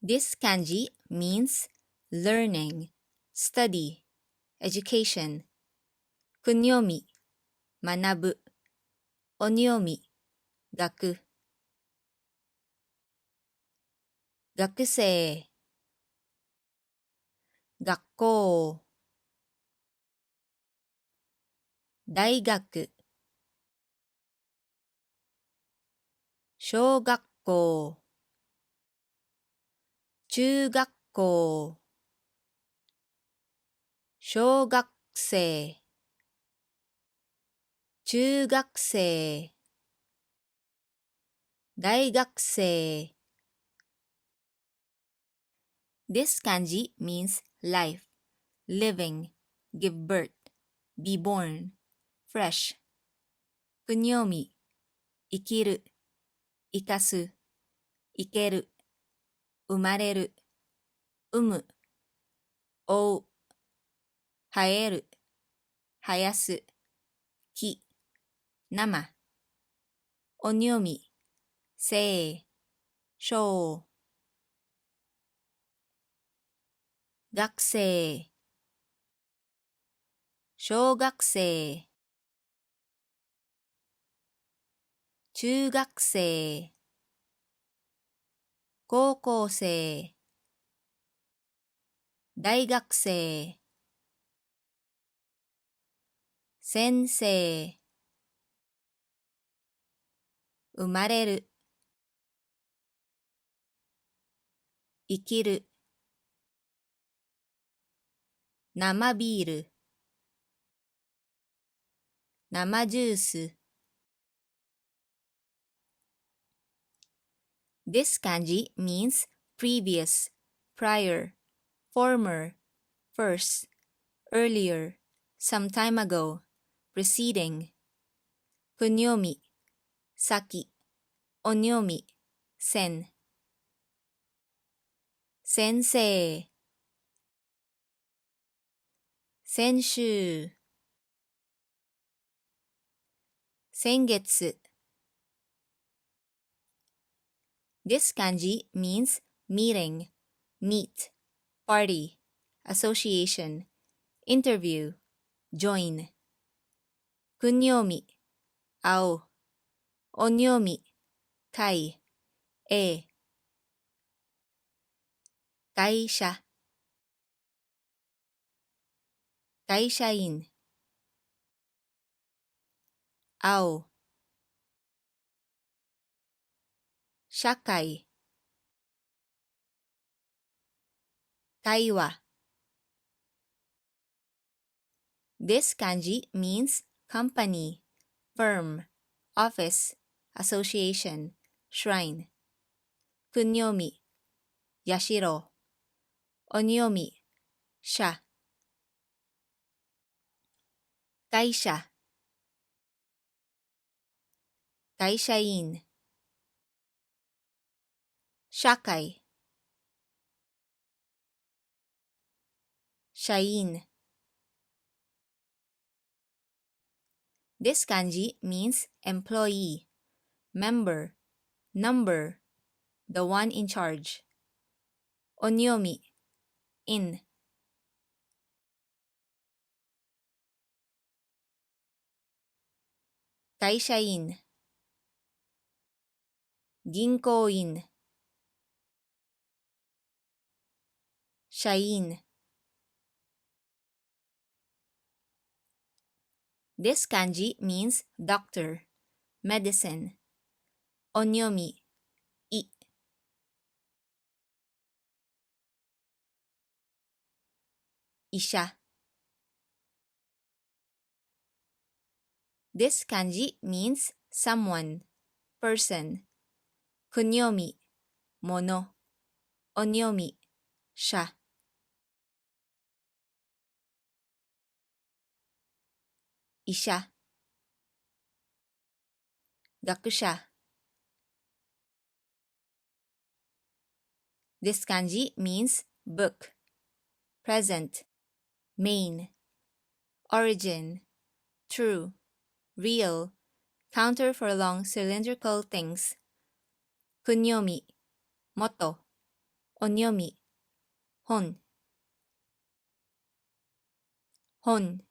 This kanji means learning, study, education. くにょみ、学ぶ。おにょみ、学。学生、学校。大学、小学校。中学校。小学生。中学生。大学生。This kanji means life, living, give birth, be born, fresh. くにょみ、生きる、生かす、生ける、生まれる、産む、追う、生える、生やす、木、生。おにょみ、生、小。学生、小学生。中学生。高校生。大学生。先生。生まれる。生きる。生ビール。生ジュース。This kanji means previous, prior, former, first, earlier, some time ago, preceding. くにょみ、先。おにょみ、先。先生。先週。先月。This kanji means meeting, meet, party, association, interview, join. くにょみ、青。おにょみ、会、A。会社。会社員。青。社会。会話。This kanji means company, firm, office, association, shrine. くにょみ、社。おにょみ、社。会社。会社員。社会。社員。This kanji means employee, member, number, the one in charge. おにょみ、in. 会社員。銀行員。社員。This kanji means doctor, medicine. おにょみ、い。医者。This kanji means someone, person. くにょみ、もの。おにょみ、社。医者。学者。This kanji means book, present, main, origin, true, real, counter for long cylindrical things. くにょみ、元。音読み、本、本、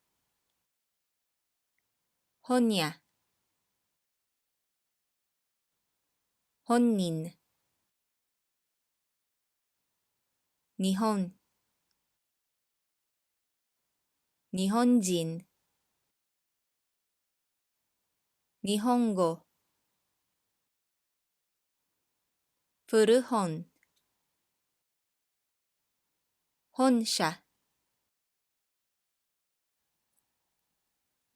本屋、本人、日本、日本人、日本語、古本、本社。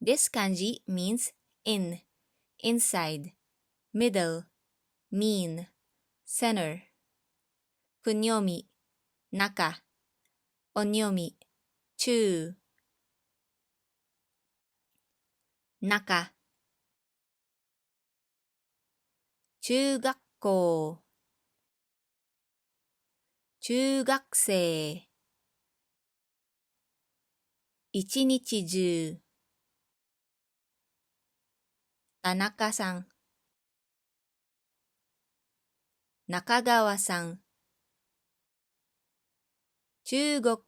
This kanji means in, inside, middle, mean, center. くにょみ、中、おにょみ、中、中、中学校、中学生、一日中、田中さん、中川さん、中国、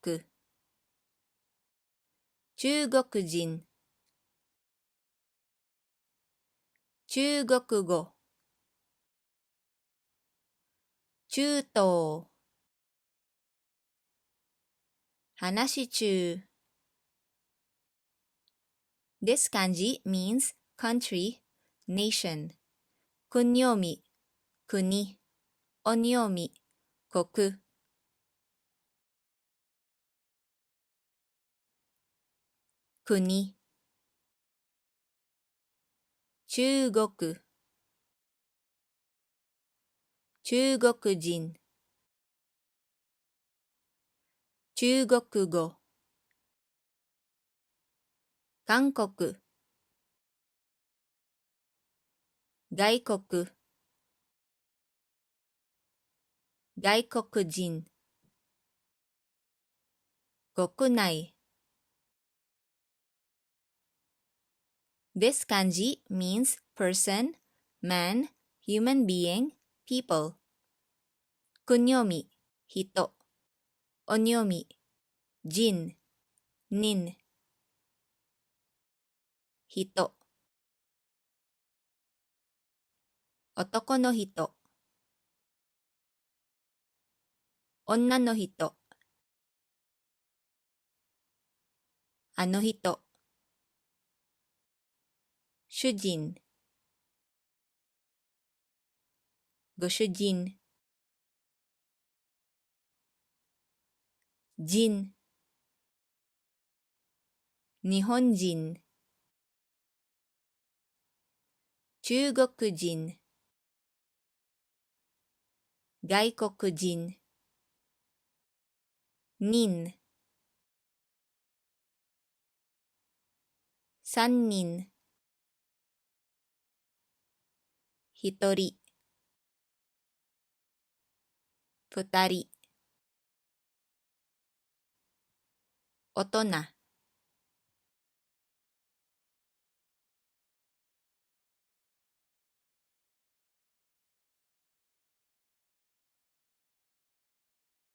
中国人、中国語、中東、話し中。This kanji means country, nation. くにょみ、国、おにょみ、国。国、中国、中国人、中国語、韓国、外国、外国人、国内。This kanji means person, man, human being, people. くにょみ、人、おにょみ、人、人、人、男の人、女の人、あの人、主人、ご主人、人、日本人、中国人、外国人、人、三人、一人、二人、大人、